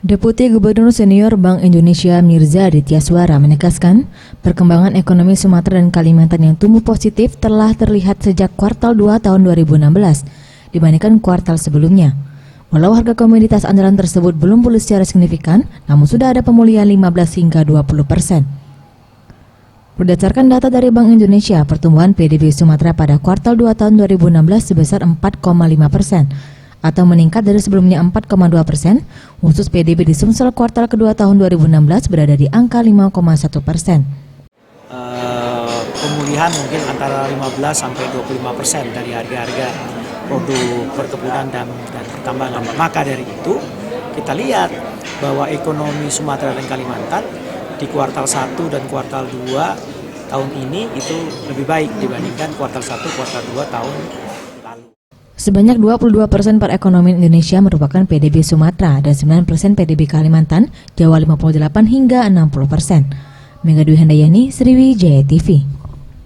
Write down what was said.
Deputi Gubernur Senior Bank Indonesia Mirza Aditya menegaskan, perkembangan ekonomi Sumatera dan Kalimantan yang tumbuh positif telah terlihat sejak kuartal 2 tahun 2016 dibandingkan kuartal sebelumnya. Walau harga komoditas andalan tersebut belum pulih secara signifikan, namun sudah ada pemulihan 15 hingga 20%. Berdasarkan data dari Bank Indonesia, pertumbuhan PDB Sumatera pada kuartal 2 tahun 2016 sebesar 4,5%. Atau meningkat dari sebelumnya 4,2%, khusus PDB di Sumsel kuartal kedua tahun 2016 berada di angka 5,1%. Pemulihan mungkin antara 15-25% dari harga-harga produk perkebunan dan pertambangan. Maka dari itu kita lihat bahwa ekonomi Sumatera dan Kalimantan di kuartal 1 dan kuartal 2 tahun ini itu lebih baik dibandingkan kuartal 1, kuartal 2 tahun lalu. Sebanyak 22% perekonomian Indonesia merupakan PDB Sumatera dan 9% PDB Kalimantan, Jawa 58 hingga 60%. Mega Dwi Handayani, Sriwijaya TV.